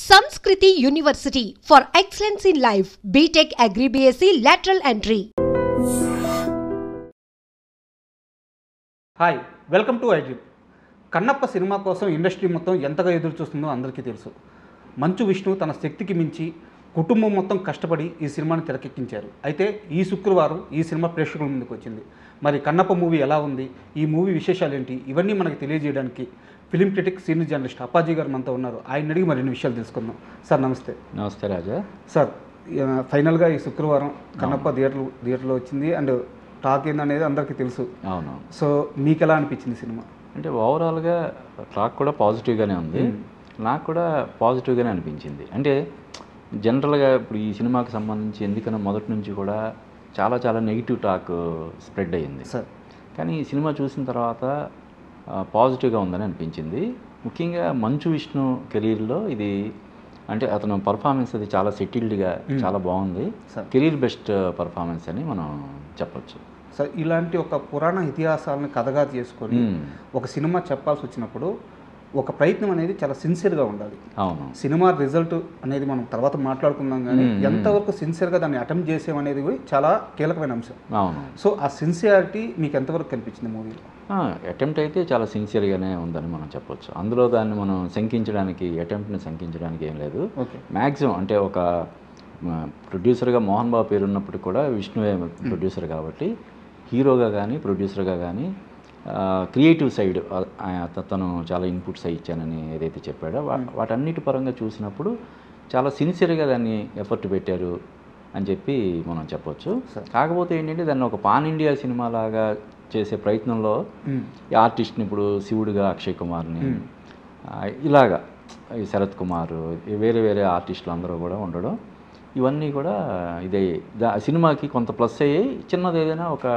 Sanskriti University for excellence in life. BTech Agri BSc lateral entry. Hi welcome to iDream. Kannappa cinema కోసం industry మొత్తం ఎంతగా ఎదురు చూస్తుందో అందరికీ తెలుసు. మంచు విష్ణు తన శక్తికి మించి కుటుంబం మొత్తం కష్టపడి ఈ సినిమాని తెరకెక్కించారు. అయితే ఈ శుక్రవారం ఈ సినిమా ప్రేక్షకుల ముందుకు వచ్చింది. మరి కన్నప్ప మూవీ ఎలా ఉంది, ఈ మూవీ విశేషాలు ఏంటి, ఇవన్నీ మనకి తెలియజేయడానికి film critic senior journalist Appaji గారు మనతో ఉన్నారు. ఆయన అడిగి మరిన్ని విషయాలు తెలుసుకుందాం. సార్ నమస్తే. నమస్తే రాజా. సార్ ఫైనల్గా ఈ శుక్రవారం కన్నప్ప థియేటర్లో వచ్చింది అండ్ టాక్ ఏందనేది అందరికీ తెలుసు. అవును. సో మీకు ఎలా అనిపించింది సినిమా? అంటే ఓవరాల్గా టాక్ కూడా పాజిటివ్గానే ఉంది. నాకు కూడా పాజిటివ్గానే అనిపించింది. అంటే జనరల్గా ఇప్పుడు ఈ సినిమాకి సంబంధించి ఎందుకన్నా మొదటి నుంచి కూడా చాలా నెగిటివ్ టాక్ స్ప్రెడ్ అయ్యింది సార్. కానీ ఈ సినిమా చూసిన తర్వాత పాజిటివ్గా ఉందని అనిపించింది. ముఖ్యంగా మంచు విష్ణు కెరీర్లో ఇది అంటే అతను పర్ఫార్మెన్స్ అది చాలా సెటిల్డ్గా చాలా బాగుంది. కెరీర్ బెస్ట్ పర్ఫార్మెన్స్ అని మనం చెప్పచ్చు. సార్ ఇలాంటి ఒక పురాణ ఇతిహాసాలను కథగా చేసుకొని ఒక సినిమా చెప్పాల్సి వచ్చినప్పుడు ఒక ప్రయత్నం అనేది చాలా సిన్సియర్గా ఉండాలి. అవును. సినిమా రిజల్ట్ అనేది మనం తర్వాత మాట్లాడుకుందాం, కానీ ఎంతవరకు సిన్సియర్గా దాన్ని అటెంప్ట్ చేసామనేది చాలా కీలకమైన అంశం. అవును. సో ఆ సిన్సియారిటీ మీకు ఎంతవరకు కనిపించింది మూవీలో? అటెంప్ట్ అయితే చాలా సిన్సియర్గానే ఉందని మనం చెప్పొచ్చు. అందులో దాన్ని మనం శంకించడానికి, అటెంప్ట్ని శంకించడానికి ఏం లేదు. మ్యాక్సిమం అంటే ఒక ప్రొడ్యూసర్గా మోహన్ బాబు పేరు ఉన్నప్పుడు కూడా విష్ణువే ప్రొడ్యూసర్ కాబట్టి హీరోగా కానీ ప్రొడ్యూసర్గా కానీ క్రియేటివ్ సైడ్ తను చాలా ఇన్పుట్స్ ఇచ్చానని ఏదైతే చెప్పాడో వాటన్నిటి పరంగా చూసినప్పుడు చాలా సిన్సియర్గా దాన్ని ఎఫర్ట్ పెట్టారు అని చెప్పి మనం చెప్పొచ్చు. కాకపోతే ఏంటంటే దాన్ని ఒక పాన్ ఇండియా సినిమా లాగా చేసే ప్రయత్నంలో ఈ ఆర్టిస్ట్ని ఇప్పుడు శివుడిగా అక్షయ్ కుమార్ని ఇలాగా ఈ శరత్ కుమార్ వేరే ఆర్టిస్టులు అందరూ కూడా ఉండడం ఇవన్నీ కూడా ఇదే సినిమాకి కొంత ప్లస్ అయ్యాయి. చిన్నది ఏదైనా ఒక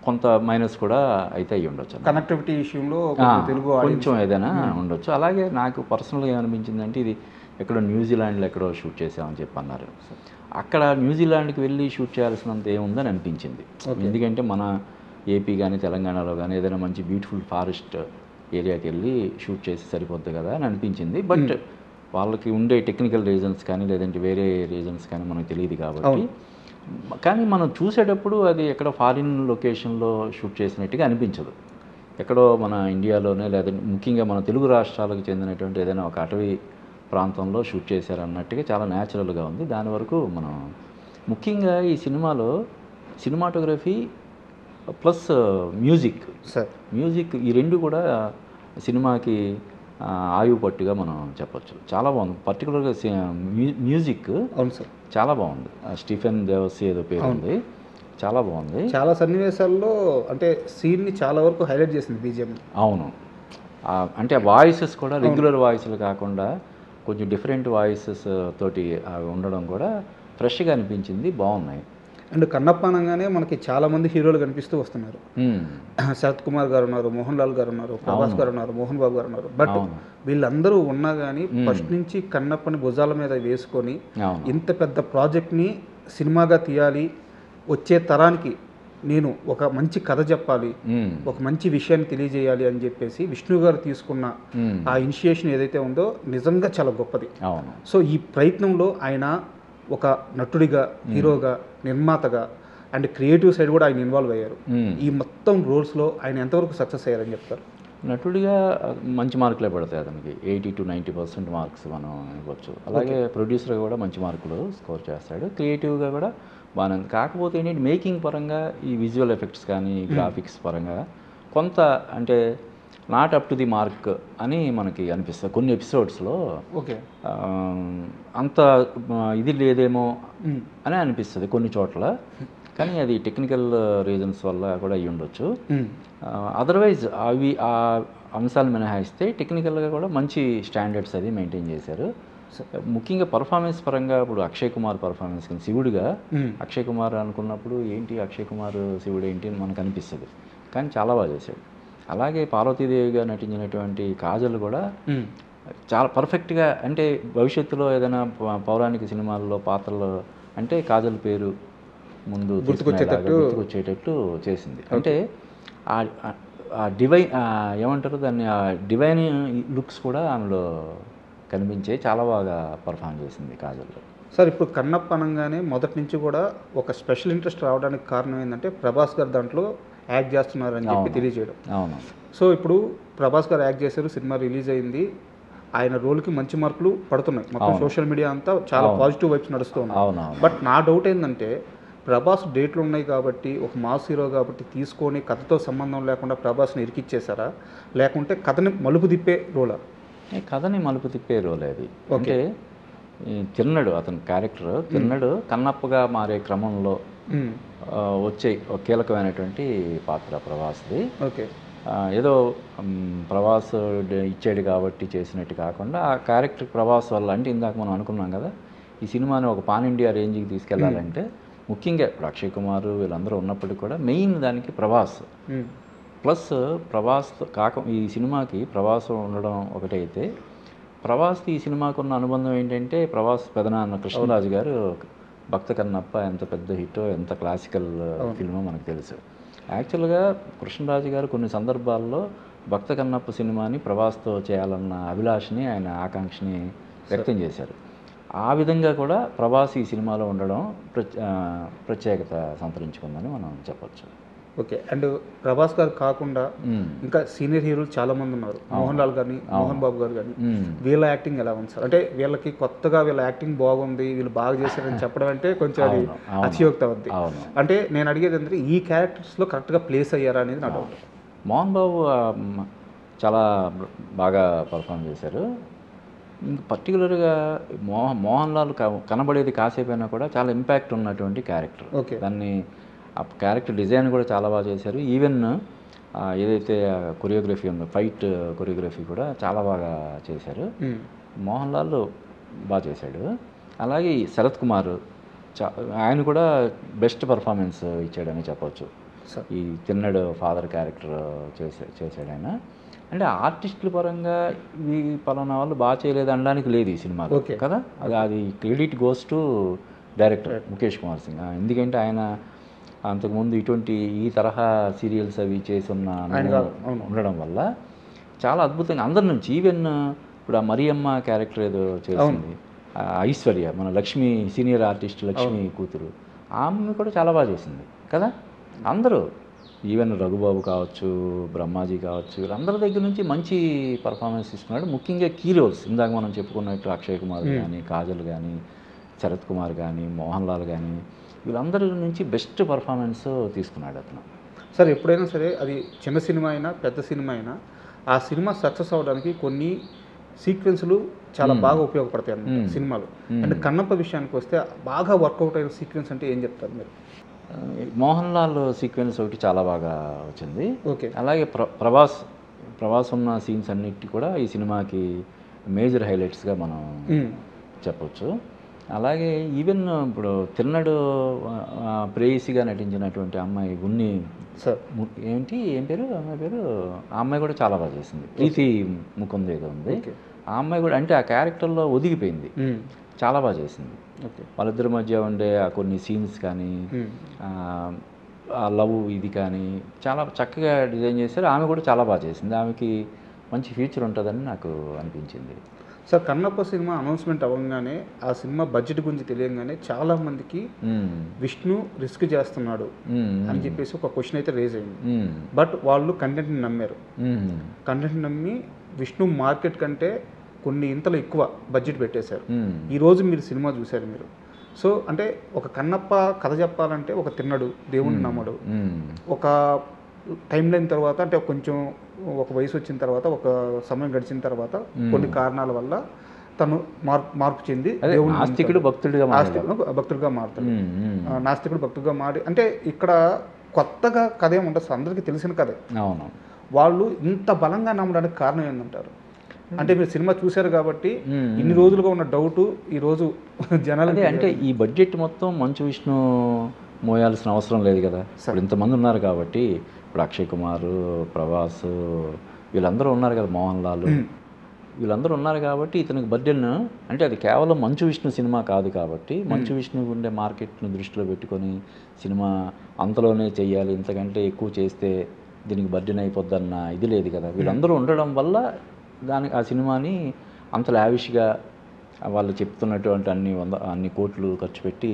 కొంత మైనస్ కూడా అయితే అయ్యి ఉండొచ్చు. కనెక్టివిటీ విషయంలో కొంచెం ఏదైనా ఉండొచ్చు. అలాగే నాకు పర్సనల్గా ఏమనిపించిందంటే ఇది ఎక్కడో న్యూజిలాండ్లో ఎక్కడో షూట్ చేసామని చెప్పి అన్నారు. అక్కడ న్యూజిలాండ్కి వెళ్ళి షూట్ చేయాల్సినంత ఏముందని అనిపించింది. ఎందుకంటే మన ఏపీ కానీ తెలంగాణలో కానీ ఏదైనా మంచి బ్యూటిఫుల్ ఫారెస్ట్ ఏరియాకి వెళ్ళి షూట్ చేసి సరిపోద్ది కదా అని అనిపించింది. బట్ వాళ్ళకి ఉండే టెక్నికల్ రీజన్స్ కానీ లేదంటే వేరే రీజన్స్ కానీ మనకు తెలియదు కాబట్టి, కానీ మనం చూసేటప్పుడు అది ఎక్కడ ఫారిన్ లొకేషన్లో షూట్ చేసినట్టుగా అనిపించదు. ఎక్కడో మన ఇండియాలోనే లేదంటే ముఖ్యంగా మన తెలుగు రాష్ట్రాలకు చెందినటువంటి ఏదైనా ఒక అటవీ ప్రాంతంలో షూట్ చేశారన్నట్టుగా చాలా న్యాచురల్గా ఉంది. దాని వరకు మనం ముఖ్యంగా ఈ సినిమాలో సినిమాటోగ్రఫీ ప్లస్ మ్యూజిక్ ఈ రెండు కూడా సినిమాకి ఆయువు పట్టుగా మనం చెప్పచ్చు. చాలా బాగుంది. పర్టికులర్గా మ్యూజిక్ చాలా బాగుంది. స్టీఫెన్ దేవస్ ఏదో పేరు ఉంది, చాలా బాగుంది. చాలా సన్నివేశాల్లో అంటే సీన్ని చాలా వరకు హైలైట్ చేసింది బీజిఎం. అవును. అంటే వాయిసెస్ కూడా రెగ్యులర్ వాయిస్లు కాకుండా కొంచెం డిఫరెంట్ వాయిసెస్ తోటి ఉండడం కూడా ఫ్రెష్గా అనిపించింది. బాగున్నాయి. అండ్ కన్నప్ప అనగానే మనకి చాలామంది హీరోలు కనిపిస్తూ వస్తున్నారు. శరత్ కుమార్ గారు ఉన్నారు, మోహన్ లాల్ గారు ఉన్నారు, ప్రభాస్ గారు ఉన్నారు, మోహన్ బాబు గారు ఉన్నారు. బట్ వీళ్ళందరూ ఉన్నా కానీ ఫస్ట్ నుంచి కన్నప్పని భుజాల మీద వేసుకొని ఇంత పెద్ద ప్రాజెక్ట్ని సినిమాగా తీయాలి, వచ్చే తరానికి నేను ఒక మంచి కథ చెప్పాలి, ఒక మంచి విషయాన్ని తెలియజేయాలి అని చెప్పేసి విష్ణు గారు తీసుకున్న ఆ ఇనిషియేషన్ ఏదైతే ఉందో నిజంగా చాలా గొప్పది. సో ఈ ప్రయత్నంలో ఆయన ఒక నటుడిగా, హీరోగా, నిర్మాతగా అండ్ క్రియేటివ్ సైడ్ కూడా ఆయన ఇన్వాల్వ్ అయ్యారు. ఈ మొత్తం రోల్స్లో ఆయన ఎంతవరకు సక్సెస్ అయ్యారని చెప్తారు? నటుడిగా మంచి మార్కులే పడతాయి అతనికి. 80 to 90% మార్క్స్ మనం ఇవ్వచ్చు. అలాగే ప్రొడ్యూసర్గా కూడా మంచి మార్కులు స్కోర్ చేస్తాడు. క్రియేటివ్గా కూడా బాగానే ఉంది. కాకపోతే ఏంటంటే మేకింగ్ పరంగా ఈ విజువల్ ఎఫెక్ట్స్ కానీ గ్రాఫిక్స్ పరంగా కొంత అంటే not up to the mark అని మనకి అనిపిస్తుంది. కొన్ని ఎపిసోడ్స్లో అంత ఇది లేదేమో అని అనిపిస్తుంది కొన్ని చోట్ల. కానీ అది టెక్నికల్ రీజన్స్ వల్ల కూడా అయ్యి ఉండొచ్చు. అదర్వైజ్ అవి ఆ అంశాలు మినహాయిస్తే టెక్నికల్గా కూడా మంచి స్టాండర్డ్స్ అది మెయింటైన్ చేశారు. ముఖ్యంగా పర్ఫార్మెన్స్ పరంగా ఇప్పుడు అక్షయ్ కుమార్ పర్ఫార్మెన్స్ కానీ శివుడిగా అక్షయ్ కుమార్ అనుకున్నప్పుడు ఏంటి అక్షయ్ కుమార్ శివుడు ఏంటి అని మనకు అనిపిస్తుంది. కానీ చాలా బాగా చేశాడు. అలాగే పార్వతీదేవిగా నటించినటువంటి కాజల్ కూడా చాలా పర్ఫెక్ట్గా, అంటే భవిష్యత్తులో ఏదైనా పౌరాణిక సినిమాల్లో పాత్రలో అంటే కాజల్ పేరు ముందు గుర్తుకొచ్చేటట్టు చేసింది. అంటే ఆ డివైన్ ఏమంటారు దాన్ని, ఆ డివైన్ లుక్స్ కూడా ఆమెలో కనిపించే చాలా బాగా పర్ఫామ్ చేసింది కాజల్. సార్ ఇప్పుడు కన్నప్ప అనగానే మొదటి నుంచి కూడా ఒక స్పెషల్ ఇంట్రెస్ట్ రావడానికి కారణం ఏంటంటే ప్రభాస్ గారు దాంట్లో యాక్ట్ చేస్తున్నారని చెప్పి తెలియజేయడం. అవును. సో ఇప్పుడు ప్రభాస్ గారు యాక్ట్ చేశారు, సినిమా రిలీజ్ అయింది, ఆయన రోల్కి మంచి మార్కులు పడుతున్నాయి, మొత్తం సోషల్ మీడియా అంతా చాలా పాజిటివ్ వైబ్స్ నడుస్తూ ఉన్నాయి. బట్ నా డౌట్ ఏంటంటే ప్రభాస్ డేట్లు ఉన్నాయి కాబట్టి ఒక మాస్ హీరో కాబట్టి తీసుకొని కథతో సంబంధం లేకుండా ప్రభాస్ని ఇరికిచ్చేసారా, లేకుంటే కథని మలుపు తిప్పే రోలా? కథని మలుపు తిప్పే రోల్ అది. అంటే తిన్నడు అతని క్యారెక్టర్, తిన్నడు కన్నప్పగా మారే క్రమంలో వచ్చే ఒక కీలకమైనటువంటి పాత్ర ప్రభాస్ది. ఓకే. ఏదో ప్రభాస్ ఇచ్చాడు కాబట్టి చేసినట్టు కాకుండా ఆ క్యారెక్టర్ ప్రభాస్ వల్ల, అంటే ఇందాక మనం అనుకున్నాం కదా ఈ సినిమాని ఒక పాన్ ఇండియా రేంజ్కి తీసుకెళ్లాలంటే ముఖ్యంగా ఇప్పుడు అక్షయ్ కుమార్ వీళ్ళందరూ ఉన్నప్పటికీ కూడా మెయిన్ దానికి ప్రభాస్ ప్లస్ ప్రభాస్ ఈ సినిమాకి ప్రభాస్ ఉండడం ఒకటైతే, ప్రభాస్కి ఈ సినిమాకు ఉన్న అనుబంధం ఏంటంటే ప్రభాస్ పెదనాన్న కృష్ణరాజు గారు భక్త కన్నప్ప ఎంత పెద్ద హిట్టో, ఎంత క్లాసికల్ ఫిల్మో మనకు తెలుసు. యాక్చువల్గా కృష్ణరాజు గారు కొన్ని సందర్భాల్లో భక్త కన్నప్ప సినిమాని ప్రభాస్తో చేయాలన్న అభిలాషని, ఆయన ఆకాంక్షని వ్యక్తం చేశారు. ఆ విధంగా కూడా ప్రభాస్ ఈ సినిమాలో ఉండడం ప్రత్యేకత సంతరించుకుందని మనం చెప్పచ్చు. ఓకే. అండ్ ప్రభాస్ గారు కాకుండా ఇంకా సీనియర్ హీరోలు చాలా మంది ఉన్నారు, మోహన్ లాల్ గారిని, మోహన్ బాబు గారు కానీ, వీళ్ళ యాక్టింగ్ ఎలా ఉంది సార్? అంటే వీళ్ళకి కొత్తగా వీళ్ళ యాక్టింగ్ బాగుంది, వీళ్ళు బాగా చేశారని చెప్పడం అంటే కొంచెం అది అతియోక్తి అవుద్ది. అంటే నేను అడిగేది ఏంటంటే ఈ క్యారెక్టర్స్లో కరెక్ట్గా ప్లేస్ అయ్యారా అనేది నా డౌట్. మోహన్ బాబు చాలా బాగా పర్ఫామ్ చేశారు. ఇంక పర్టికులర్గా మోహన్ లాల్ కనబడేది కాసేపైనా కూడా చాలా ఇంపాక్ట్ ఉన్నటువంటి క్యారెక్టర్. దాన్ని ఆ క్యారెక్టర్ డిజైన్ కూడా చాలా బాగా చేశారు. ఈవెన్ ఏదైతే కొరియోగ్రఫీ ఉందో ఫైట్ కొరియోగ్రఫీ కూడా చాలా బాగా చేశారు. మోహన్ లాల్ బాగా చేశాడు. అలాగే శరత్ కుమార్ ఆయన కూడా బెస్ట్ పర్ఫార్మెన్స్ ఇచ్చాడని చెప్పవచ్చు. ఈ తిన్నడు ఫాదర్ క్యారెక్టర్ చేశాడు ఆయన. అంటే ఆర్టిస్టుల పరంగా ఈ పలానా వాళ్ళు బాగా చేయలేదు అనడానికి లేదు ఈ సినిమాలో కదా. అది credit goes to director Mukesh Kumar Singh. ఎందుకంటే ఆయన అంతకుముందు ఈ తరహా సీరియల్స్ అవి చేసి ఉండడం వల్ల చాలా అద్భుతంగా అందరి నుంచి, ఈవెన్ ఇప్పుడు ఆ మరియమ్మ క్యారెక్టర్ ఏదో చేసింది ఐశ్వర్య, మన లక్ష్మి సీనియర్ ఆర్టిస్ట్ లక్ష్మి కూతురు, ఆమె కూడా చాలా బాగా చేసింది కదా. అందరూ ఈవెన్ రఘుబాబు కావచ్చు, బ్రహ్మాజీ కావచ్చు, వీళ్ళందరి దగ్గర నుంచి మంచి పర్ఫార్మెన్స్ ఇస్తున్నాడు. ముఖ్యంగా కీ రోల్స్ ఇందాక మనం చెప్పుకున్నట్టు అక్షయ్ కుమార్ కానీ, కాజల్ కానీ, శరత్ కుమార్ కానీ, మోహన్ లాల్ కానీ, వీళ్ళందరి నుంచి బెస్ట్ పర్ఫార్మెన్స్ తీసుకున్నాడు అతను. సార్ ఎప్పుడైనా సరే అది చిన్న సినిమా అయినా పెద్ద సినిమా అయినా ఆ సినిమా సక్సెస్ అవ్వడానికి కొన్ని సీక్వెన్స్లు చాలా బాగా ఉపయోగపడతాయి అన్నమాట సినిమాలు. అంటే కన్నప్ప విషయానికి వస్తే బాగా వర్కౌట్ అయిన సీక్వెన్స్ అంటే ఏం చెప్తారు మీరు? మోహన్ లాల్ సీక్వెన్స్ ఒకటి చాలా బాగా వచ్చింది. ఓకే. అలాగే ప్రభాస్ ఉన్న సీన్స్ అన్నిటి కూడా ఈ సినిమాకి మేజర్ హైలైట్స్గా మనం చెప్పవచ్చు. అలాగే ఈవెన్ ఇప్పుడు తిన్నడు ప్రేయసిగా నటించినటువంటి అమ్మాయి ఉన్ని ఏం పేరు అమ్మాయి పేరు, ఆ అమ్మాయి కూడా చాలా బాగా చేసింది. ప్రీతి ముకుంద్ ఏదో ఉంది, ఆ అమ్మాయి కూడా అంటే ఆ క్యారెక్టర్లో ఒదిగిపోయింది, చాలా బాగా చేసింది. వాళ్ళిద్దరి మధ్య ఉండే కొన్ని సీన్స్ కానీ, ఆ లవ్ ఇది కానీ చాలా చక్కగా డిజైన్ చేశారు. ఆమె కూడా చాలా బాగా చేసింది. ఆమెకి మంచి ఫ్యూచర్ ఉంటుందని నాకు అనిపించింది. సార్ కన్నప్ప సినిమా అనౌన్స్మెంట్ అవ్వగానే ఆ సినిమా బడ్జెట్ గురించి తెలియగానే చాలా మందికి విష్ణు రిస్క్ చేస్తున్నాడు అని చెప్పేసి ఒక క్వశ్చన్ అయితే రేజ్ అయింది. బట్ వాళ్ళు కంటెంట్ని నమ్మారు. కంటెంట్ నమ్మి విష్ణు మార్కెట్ కంటే కొన్ని ఇంతలో ఎక్కువ బడ్జెట్ పెట్టేశారు. ఈరోజు మీరు సినిమా చూశారు మీరు. సో అంటే ఒక కన్నప్ప కథ చెప్పాలంటే ఒక తిన్నడు, దేవుణ్ణి నమ్మడు, ఒక టైం లైన్ తర్వాత అంటే కొంచెం ఒక వయసు వచ్చిన తర్వాత, ఒక సమయం గడిచిన తర్వాత కొన్ని కారణాల వల్ల తను మార్పు చెంది నాస్తికుడు భక్తుడిగా మారుతాడు. నాస్తికుడు భక్తుడిగా మారి అంటే ఇక్కడ కొత్తగా కథ ఏమి ఉండదు, అందరికీ తెలిసిన కథే. అవును. వాళ్ళు ఇంత బలంగా నమ్మడానికి కారణం ఏంటంటారు? అంటే మీరు సినిమా చూశారు కాబట్టి ఇన్ని రోజులుగా ఉన్న డౌట్ ఈరోజు జనాలు అంటే ఈ బడ్జెట్ మొత్తం మంచు విష్ణు మోయాల్సిన అవసరం లేదు కదా. ఇప్పుడు ఇంతమంది ఉన్నారు కాబట్టి, ఇప్పుడు అక్షయ్ కుమార్, ప్రభాస్ వీళ్ళందరూ ఉన్నారు కదా, మోహన్ లాల్ వీళ్ళందరూ ఉన్నారు కాబట్టి ఇతనికి బడ్జెట్ అంటే అది కేవలం మంచు విష్ణు సినిమా కాదు కాబట్టి, మంచు విష్ణు ఉండే మార్కెట్ను దృష్టిలో పెట్టుకొని సినిమా అంతలోనే చెయ్యాలి, ఇంతకంటే ఎక్కువ చేస్తే దీనికి బడ్జెట్ అయిపోద్దన్న ఇది లేదు కదా. వీళ్ళందరూ ఉండడం వల్ల ఆ సినిమాని అంత లావిష్గా వాళ్ళు చెప్తున్నటువంటి అన్ని కోట్లు ఖర్చు పెట్టి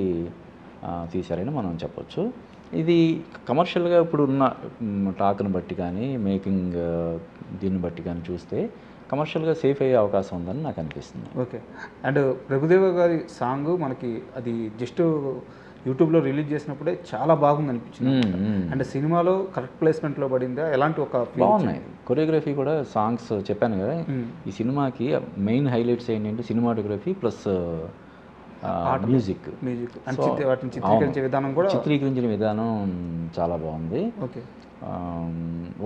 తీశారని మనం చెప్పొచ్చు. ఇది కమర్షియల్గా ఇప్పుడు ఉన్న టాక్ను బట్టి కానీ మేకింగ్ దీన్ని బట్టి కానీ చూస్తే కమర్షియల్గా సేఫ్ అయ్యే అవకాశం ఉందని నాకు అనిపిస్తుంది. ఓకే. అండ్ ప్రభుదేవ గారి సాంగ్ మనకి అది జస్ట్ యూట్యూబ్లో రిలీజ్ చేసినప్పుడే చాలా బాగుంది అనిపించింది. అండ్ సినిమాలో కరెక్ట్ ప్లేస్మెంట్లో పడిందా, ఎలాంటి ఒక బాగున్నాయి. కొరియోగ్రఫీ కూడా సాంగ్స్ చెప్పాను కదా, ఈ సినిమాకి మెయిన్ హైలైట్స్ ఏంటంటే సినిమాటోగ్రఫీ ప్లస్ మ్యూజిక్. వాటిని చిత్రీకరించిన విధానం చాలా బాగుంది. ఓకే.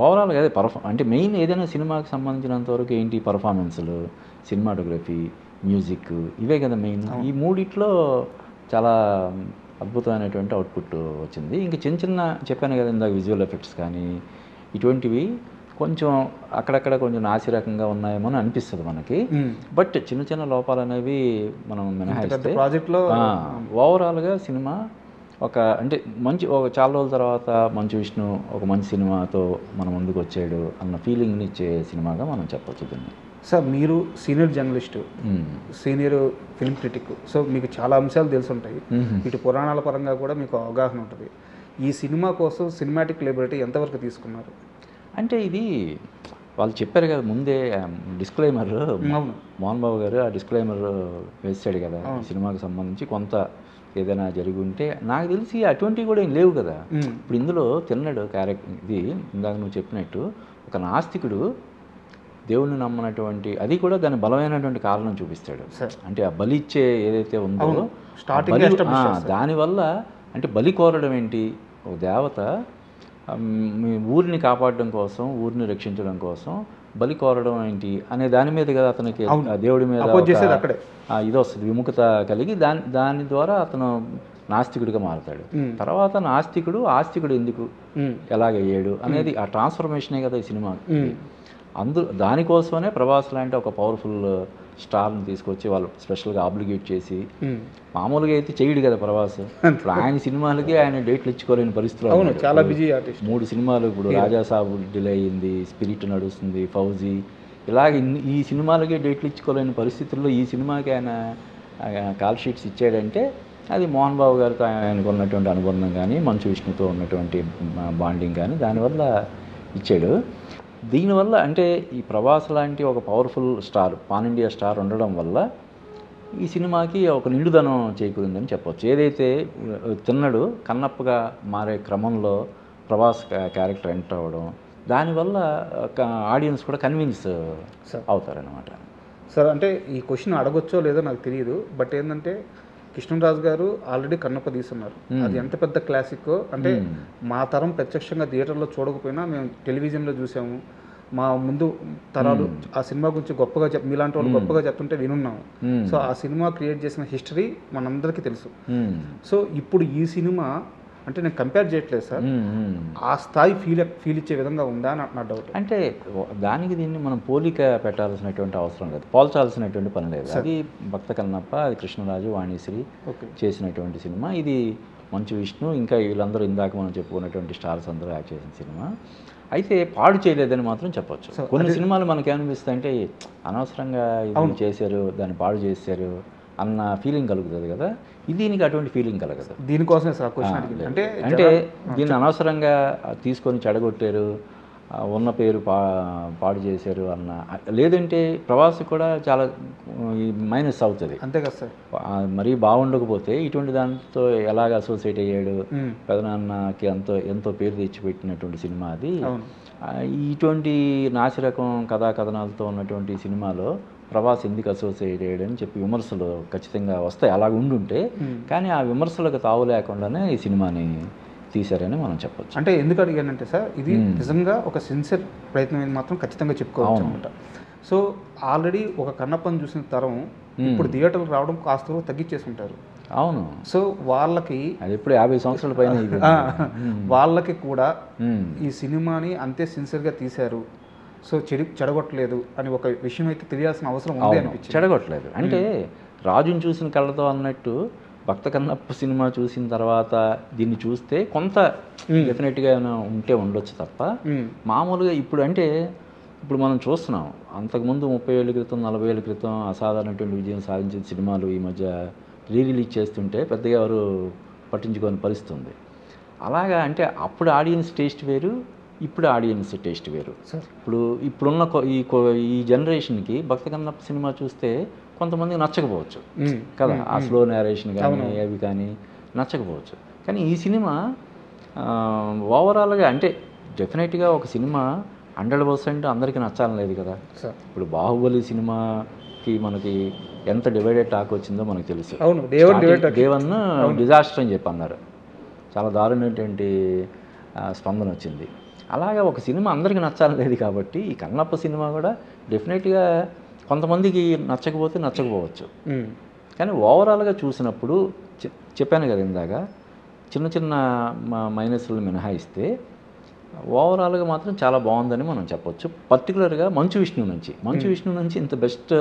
ఓవరాల్గా అదే అంటే మెయిన్ ఏదైనా సినిమాకి సంబంధించినంత వరకు ఏంటి పర్ఫార్మెన్స్లు, సినిమాటోగ్రఫీ, మ్యూజిక్, ఇవే కదా మెయిన్. ఈ మూడిట్లో చాలా అద్భుతమైనటువంటి అవుట్పుట్ వచ్చింది. ఇంకా చిన్న చిన్న చెప్పాను కదా ఇందాక విజువల్ ఎఫెక్ట్స్ కానీ ఇటువంటివి కొంచెం అక్కడక్కడ కొంచెం నాసిరకంగా ఉన్నాయేమో అని అనిపిస్తుంది మనకి. బట్ చిన్న చిన్న లోపాలు అనేవి మనం మినహాయిస్తే ప్రాజెక్ట్లో ఓవరాల్గా సినిమా అంటే ఒక చాలా రోజుల తర్వాత మంచు విష్ణు ఒక మంచి సినిమాతో మన ముందుకు వచ్చాడు అన్న ఫీలింగ్ని ఇచ్చే సినిమాగా మనం చెప్పొచ్చు దీన్ని. సార్, మీరు senior journalist, senior film critic, so మీకు చాలా అంశాలు తెలుసుంటాయి. ఇటు పురాణాల పరంగా కూడా మీకు అవగాహన ఉంటుంది. ఈ సినిమా కోసం సినిమాటిక్ లిబర్టీ ఎంతవరకు తీసుకున్నారు? అంటే ఇది వాళ్ళు చెప్పారు కదా ముందే డిస్క్లైమర్, మోహన్ బాబు గారు ఆ డిస్క్లైమర్ వేసాడు కదా సినిమాకి సంబంధించి కొంత ఏదైనా జరిగి ఉంటే. నాకు తెలిసి అటువంటివి కూడా ఏం లేవు కదా. ఇప్పుడు ఇందులో తిన్నాడు క్యారెక్టర్, ఇది ఇందాక నువ్వు చెప్పినట్టు ఒక నాస్తికుడు దేవుణ్ణి నమ్మనటువంటి, అది కూడా దాని బలమైనటువంటి కారణం చూపిస్తాడు. అంటే ఆ బలి ఇచ్చే ఏదైతే ఉందో దానివల్ల, అంటే బలి కోరడం ఏంటి, ఒక దేవత మీ ఊరిని కాపాడడం కోసం, ఊరిని రక్షించడం కోసం బలి కోరడం ఏంటి అనే దాని మీద కదా అతనికి దేవుడి మీద ఇది వస్తుంది, విముఖత కలిగి దాని ద్వారా అతను నాస్తికుడిగా మారుతాడు. తర్వాత ఆస్తికుడు ఎందుకు ఎలాగయ్యాడు అనేది ఆ ట్రాన్స్ఫర్మేషనే కదా ఈ సినిమా. దానికోసమే ప్రభాస్ లాంటి ఒక పవర్ఫుల్ స్టార్ని తీసుకొచ్చి వాళ్ళు స్పెషల్గా ఆబ్లిగేట్ చేసి, మామూలుగా అయితే చేయడు కదా ప్రభాస్. ఇప్పుడు ఆయన సినిమాలకి ఆయన డేట్లు ఇచ్చుకోలేని పరిస్థితులు, చాలా బిజీ ఆర్టిస్ట్. 3 సినిమాలు ఇప్పుడు రాజాసాబు డిలే అయింది, స్పిరిట్ నడుస్తుంది, ఫౌజీ, ఇలాగ ఈ సినిమాలకే డేట్లు ఇచ్చుకోలేని పరిస్థితుల్లో ఈ సినిమాకి ఆయన కాల్ షీట్స్ ఇచ్చాడంటే అది మోహన్ బాబు గారితో ఆయనకు ఉన్నటువంటి అనుబంధం కానీ, మంచు విష్ణుతో ఉన్నటువంటి బాండింగ్ కానీ దానివల్ల ఇచ్చాడు. దీనివల్ల అంటే ఈ ప్రభాస్ లాంటి ఒక powerful star, pan India star ఉండడం వల్ల ఈ సినిమాకి ఒక నిండుదనం చేకూరిందని చెప్పొచ్చు. ఏదైతే తిన్నడు కన్నప్పగా మారే క్రమంలో ప్రభాస్ క్యారెక్టర్ ఎంటర్ అవ్వడం, దానివల్ల ఆడియన్స్ కూడా కన్విన్స్ అవుతారనమాట. సార్, అంటే ఈ క్వశ్చన్ అడగొచ్చో లేదో నాకు తెలియదు, బట్ ఏంటంటే కృష్ణరాజు గారు ఆల్రెడీ కన్నప్ప తీసున్నారు. అది ఎంత పెద్ద క్లాసిక్ అంటే మా తరం ప్రత్యక్షంగా థియేటర్లో చూడకపోయినా మేము టెలివిజన్లో చూసాము. మా ముందు తరాలు ఆ సినిమా గురించి గొప్పగా మీలాంటి వాళ్ళు గొప్పగా చెప్తుంటే వినున్నాము. సో ఆ సినిమా క్రియేట్ చేసిన హిస్టరీ మనందరికీ తెలుసు. సో ఇప్పుడు ఈ సినిమా అంటే నేను కంపేర్ చేయట్లేదు సార్, ఆ స్థాయి ఫీల్ ఇచ్చే విధంగా ఉందా అని నా డౌట్. అంటే దానికి దీన్ని మనం పోలిక పెట్టాల్సినటువంటి అవసరం లేదు, పోల్చాల్సినటువంటి పని లేదు. అది భక్త కన్నప్ప, అది కృష్ణరాజు, వాణిశ్రీ చేసినటువంటి సినిమా. ఇది మంచు విష్ణు, ఇంకా వీళ్ళందరూ ఇందాక మనం చెప్పుకున్నటువంటి స్టార్స్ అందరూ యాక్ట్ చేసిన సినిమా. అయితే పాడు చేయలేదని మాత్రం చెప్పొచ్చు. కొన్ని సినిమాలు మనకేమనిపిస్తాయంటే అనవసరంగా ఇది చేశారు, దాన్ని పాడు చేశారు అన్న ఫీలింగ్ కలుగుతుంది కదా. దీనికి అటువంటి ఫీలింగ్ కలగదు. దీనికోసమే అంటే దీన్ని అనవసరంగా తీసుకొని చెడగొట్టారు, ఉన్న పేరు పాడు చేశారు అన్న, లేదంటే ప్రభాస్ కూడా చాలా మైనస్ అవుతుంది. అంతే కదా సార్. మరీ బాగుండకపోతే ఇటువంటి దాంతో ఎలాగ అసోసియేట్ అయ్యాడు, పెదనాన్నకి ఎంతో పేరు తెచ్చిపెట్టినటువంటి సినిమా అది. ఇటువంటి నాసిరకం కథా కథనాలతో ఉన్నటువంటి సినిమాలో ప్రభాస్ ఎందుకు అసోసియేట్ అయ్యాడని చెప్పి విమర్శలు ఖచ్చితంగా వస్తాయి, అలాగ ఉండుంటే. కానీ ఆ విమర్శలకు తావు లేకుండానే ఈ సినిమాని తీశారని మనం చెప్పొచ్చు. అంటే ఎందుకు అడిగానంటే సార్, ఇది నిజంగా ఒక సిన్సియర్ ప్రయత్నం మాత్రం ఖచ్చితంగా చెప్పుకోవచ్చు అనమాట. సో ఆల్రెడీ ఒక కన్నప్పని చూసిన తరం ఇప్పుడు థియేటర్లు రావడం కాస్త తగ్గించేసుకుంటారు. అవును. సో వాళ్ళకి అది ఇప్పుడు 50 సంవత్సరాల పైన వాళ్ళకి కూడా ఈ సినిమాని అంతే సిన్సియర్గా తీశారు, సో చెడగొట్టలేదు అని ఒక విషయం అయితే తెలియాల్సిన అవసరం ఉంది అనిపించింది. చెడగొట్టలేదు అంటే రాజుని చూసిన కళ్ళతో అన్నట్టు భక్త కన్నప్ప సినిమా చూసిన తర్వాత దీన్ని చూస్తే కొంత డెఫినెట్గా ఉండొచ్చు తప్ప, మామూలుగా ఇప్పుడు అంటే ఇప్పుడు మనం చూస్తున్నాం అంతకుముందు 30 ఏళ్ళ క్రితం 40 ఏళ్ళ క్రితం అసాధారణటువంటి విజయం సాధించిన సినిమాలు ఈ మధ్య రిలీజ్ చేస్తుంటే పెద్దగా ఎవరు పట్టించుకోని పరిస్థితి ఉంది. అలాగా అంటే అప్పుడు ఆడియన్స్ టేస్ట్ వేరు, ఇప్పుడు ఆడియన్స్ టేస్ట్ వేరు. ఇప్పుడున్న ఈ జనరేషన్కి భక్త కన్నప్ప సినిమా చూస్తే కొంతమందికి నచ్చకపోవచ్చు కదా, ఆ స్లో నేరేషన్ కానీ అవి కానీ నచ్చకపోవచ్చు. కానీ ఈ సినిమా ఓవరాల్గా అంటే డెఫినెట్గా ఒక సినిమా 100% అందరికీ నచ్చాలని లేదు కదా. ఇప్పుడు బాహుబలి సినిమాకి మనకి ఎంత డివైడెడ్ టాక్ వచ్చిందో మనకు తెలుసు. డే 1 డిజాస్టర్ అని చెప్పి అన్నారు, చాలా దారుణమైనటువంటి స్పందన వచ్చింది. అలాగే ఒక సినిమా అందరికీ నచ్చాలని లేదు కాబట్టి ఈ కన్నప్ప సినిమా కూడా డెఫినెట్గా కొంతమందికి నచ్చకపోవచ్చు. కానీ ఓవరాల్గా చూసినప్పుడు చెప్పాను కదా ఇందాక, చిన్న చిన్న మైనస్లు మినహాయిస్తే ఓవరాల్గా మాత్రం చాలా బాగుందని మనం చెప్పొచ్చు. పర్టికులర్గా మంచు విష్ణు నుంచి ఇంత బెస్ట్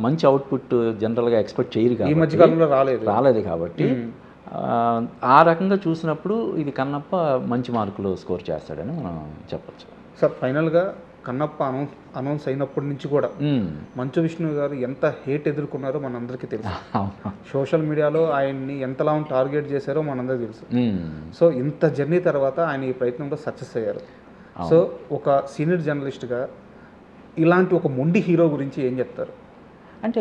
మంచి అవుట్పుట్ జనరల్గా ఎక్స్పెక్ట్ చేయరు కాబట్టి రాలేదు కాబట్టి ఆ రకంగా చూసినప్పుడు ఇది కన్నప్ప మంచి మార్కులు స్కోర్ చేస్తాడని మనం చెప్పచ్చు. సార్ ఫైనల్గా కన్నప్ప అనౌన్స్ అయినప్పటి నుంచి కూడా మంచు విష్ణు గారు ఎంత హేట్ ఎదుర్కొన్నారో మనందరికీ తెలుసు. సోషల్ మీడియాలో ఆయన్ని ఎంతలా టార్గెట్ చేశారో మనందరికీ తెలుసు. సో ఇంత జర్నీ తర్వాత ఆయన ఈ ప్రయత్నంలో సక్సెస్ అయ్యారు. సో ఒక సీనియర్ జర్నలిస్ట్గా ఇలాంటి ఒక మొండి హీరో గురించి ఏం చెప్తారు? అంటే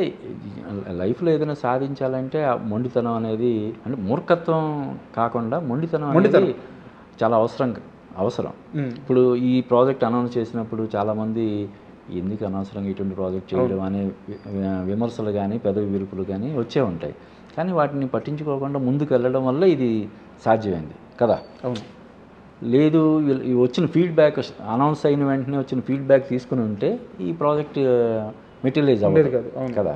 లైఫ్లో ఏదైనా సాధించాలంటే ఆ మొండితనం అనేది, అంటే మూర్ఖత్వం కాకుండా మొండితనం అనేది చాలా అవసరం. ఇప్పుడు ఈ ప్రాజెక్ట్ అనౌన్స్ చేసినప్పుడు చాలామంది ఎందుకు అనవసరంగా ఇటువంటి ప్రాజెక్ట్ చేయడం అనే విమర్శలు కానీ పెదవి విరుపులు కానీ వచ్చే ఉంటాయి. కానీ వాటిని పట్టించుకోకుండా ముందుకు వెళ్ళడం వల్ల ఇది సాధ్యమైంది కదా. లేదు వచ్చిన ఫీడ్బ్యాక్ అనౌన్స్ అయిన వెంటనే వచ్చిన ఫీడ్బ్యాక్ తీసుకుని ఉంటే ఈ ప్రాజెక్ట్ మెటీరియలైజ్ అవ్వదు కదా.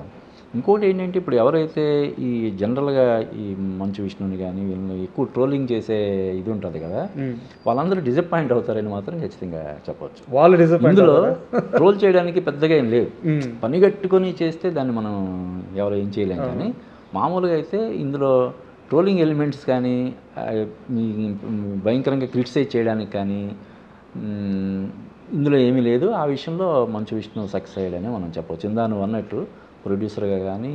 ఇంకోటి ఏంటంటే ఇప్పుడు ఎవరైతే ఈ జనరల్గా ఈ మంచు విష్ణుని కానీ వీళ్ళని ఎక్కువ ట్రోలింగ్ చేసే ఇది ఉంటుంది కదా, వాళ్ళందరూ డిసప్పాయింట్ అవుతారని మాత్రం ఖచ్చితంగా చెప్పవచ్చు. ఇందులో ట్రోల్ చేయడానికి పెద్దగా ఏం లేదు, పని కట్టుకొని చేస్తే దాన్ని మనం ఎవరు ఏం చేయలేం. కానీ మామూలుగా అయితే ఇందులో ట్రోలింగ్ ఎలిమెంట్స్ కానీ భయంకరంగా క్రిటిసైజ్ చేయడానికి కానీ ఇందులో ఏమీ లేదు. ఆ విషయంలో మంచు విష్ణు సక్సెస్ అయ్యాడని మనం చెప్పవచ్చు. ఇందాను అన్నట్టు ప్రొడ్యూసర్గా కానీ,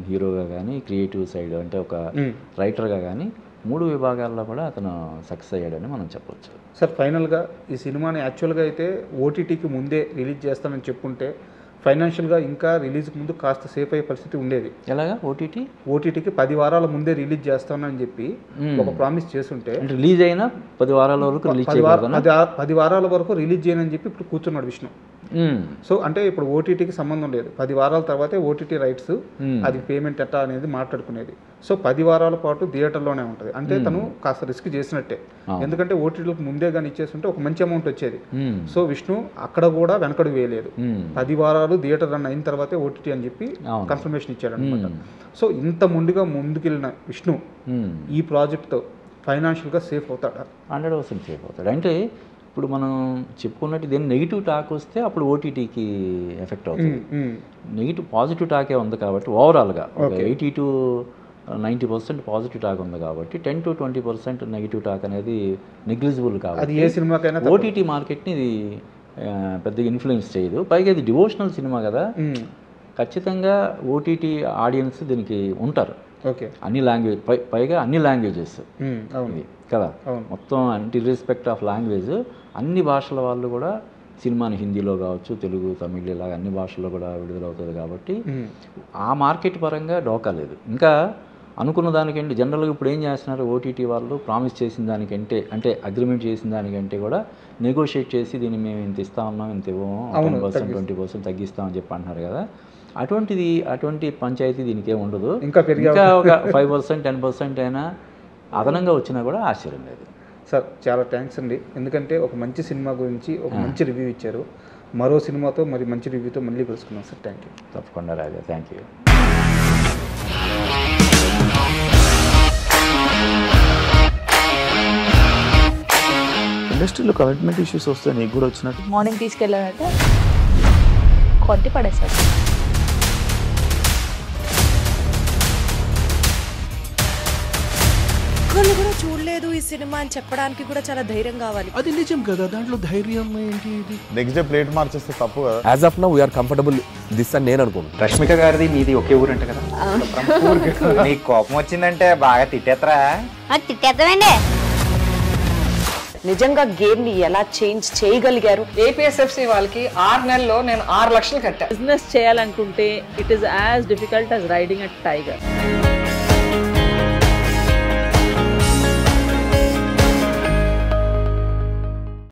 హీరోగా కానీ, క్రియేటివ్ సైడ్ అంటే ఒక రైటర్గా కానీ 3 విభాగాల్లో కూడా అతను సక్సెస్ అయ్యాడని మనం చెప్పవచ్చు. సార్ ఫైనల్గా ఈ సినిమాని యాక్చువల్గా అయితే ఓటీటీకి ముందే రిలీజ్ చేస్తానని చెప్పుంటే ఫైనాన్షియల్గా ఇంకా రిలీజ్కి ముందు కాస్త సేఫ్ అయ్యే పరిస్థితి ఉండేది. ఎలాగా ఓటీటీకి 10 వారాల ముందే రిలీజ్ చేస్తానని చెప్పి ఒక ప్రామిస్ చేస్తుంటే రిలీజ్ అయినా 10 వారాల వరకు 10 వారాల వరకు రిలీజ్ చేయనని చెప్పి ఇప్పుడు కూర్చున్నాడు విష్ణు. సో అంటే ఇప్పుడు ఓటీటీకి సంబంధం లేదు, 10 వారాల తర్వాతే ఓటీటీ రైట్స్ అది పేమెంట్ ఎట్టా అనేది మాట్లాడుకునేది. సో 10 వారాల పాటు థియేటర్లోనే ఉంటుంది. అంటే తను కాస్త రిస్క్ చేసినట్టే, ఎందుకంటే ఓటీటీలకు ముందే కానీ ఇచ్చేస్తుంటే ఒక మంచి అమౌంట్ వచ్చేది. సో విష్ణు అక్కడ కూడా వెనకడు వేయలేదు, 10 వారాలు థియేటర్ రన్ అయిన తర్వాతే ఓటీటీ అని చెప్పి కన్ఫర్మేషన్ ఇచ్చాడు అనమాట. సో ఇంత ముందుగా ముందుకెళ్ళిన విష్ణు ఈ ప్రాజెక్ట్తో ఫైనాన్షియల్గా సేఫ్ అవుతాడా? 100% సేఫ్ అవుతాడు. అంటే ఇప్పుడు మనం చెప్పుకున్నట్టు దీన్ని నెగిటివ్ టాక్ వస్తే అప్పుడు ఓటీటీకి ఎఫెక్ట్ అవుతుంది. పాజిటివ్ టాకే ఉంది కాబట్టి ఓవరాల్గా 80 to 90% పాజిటివ్ టాక్ ఉంది కాబట్టి 10 to 20% నెగిటివ్ టాక్ అనేది నెగ్లిజిబుల్ కాబట్టి ఏ సినిమాకైనా ఓటీటీ మార్కెట్ని ఇది పెద్దగా ఇన్ఫ్లుయెన్స్ చేయదు. పైగా ఇది డివోషనల్ సినిమా కదా, ఖచ్చితంగా ఓటీటీ ఆడియన్స్ దీనికి ఉంటారు. అన్ని లాంగ్వేజ్ పైగా అన్ని లాంగ్వేజెస్ కదా, మొత్తం అంటే ఇర్రెస్పెక్ట్ ఆఫ్ లాంగ్వేజ్ అన్ని భాషల వాళ్ళు కూడా సినిమాని హిందీలో కావచ్చు, తెలుగు, తమిళ్ ఇలాగ అన్ని భాషల్లో కూడా విడుదలవుతుంది కాబట్టి ఆ మార్కెట్ పరంగా డోకా లేదు. ఇంకా అనుకున్న దానికంటే జనరల్గా ఇప్పుడు ఏం చేస్తున్నారు, ఓటీటీ వాళ్ళు ప్రామిస్ చేసిన దానికంటే అంటే అగ్రిమెంట్ చేసిన దానికంటే కూడా నెగోషియేట్ చేసి దీన్ని మేము ఇంత ఇస్తా ఉన్నాం, ఇంత ఇవ్వము, 10% 20% తగ్గిస్తామని చెప్పి అంటున్నారు కదా. అటువంటి పంచాయతీ దీనికే ఉండదు. ఇంకా ఒక 5% 10% అయినా అదనంగా వచ్చినా కూడా ఆశ్చర్యం లేదు. సార్ చాలా థ్యాంక్స్ అండి, ఎందుకంటే ఒక మంచి సినిమా గురించి ఒక మంచి రివ్యూ ఇచ్చారు. మరో సినిమాతో మరి మంచి రివ్యూతో మళ్ళీ కలుసుకున్నాం సార్. Thank you. తప్పకుండా రాజా, థ్యాంక్ యూ. ఇండస్ట్రీలో కమిట్మెంట్ ఇష్యూస్ వస్తే నీకు కూడా వచ్చినట్టు మార్నింగ్ తీసుకెళ్ళాలంటే కొట్టి పడేసాడు. వాళ్ళు కూడా చూడలేదు సినిమా అని చెప్పడానికి కూడా చాలా ధైర్యం కావాలి. అది నిజం కదా, దాంట్లో ధైర్యం ఏంటి? ఇది నెక్స్ట్ డే ప్లేట్ మార్చేస్తే తప్పు కదా. As of now we are comfortable this అని నేను అనుకుంటున్నాను. రష్మిక గారిది మీది ఒకే ఊరంట కదా? నీకు కోపం వచ్చిందంటే బాగా తిట్టేత్తరా? తిట్టేద్దామండి. నిజంగా గేమ్ ని ఎలా చేంజ్ చేయగలిగారు? ఏపీఎస్ఎఫ్సి వాళ్ళకి 6 నెలల్లో నేను 6 లక్షలు కట్టా. బిజినెస్ చేయాలనుకుంటే it is as difficult as riding a tiger.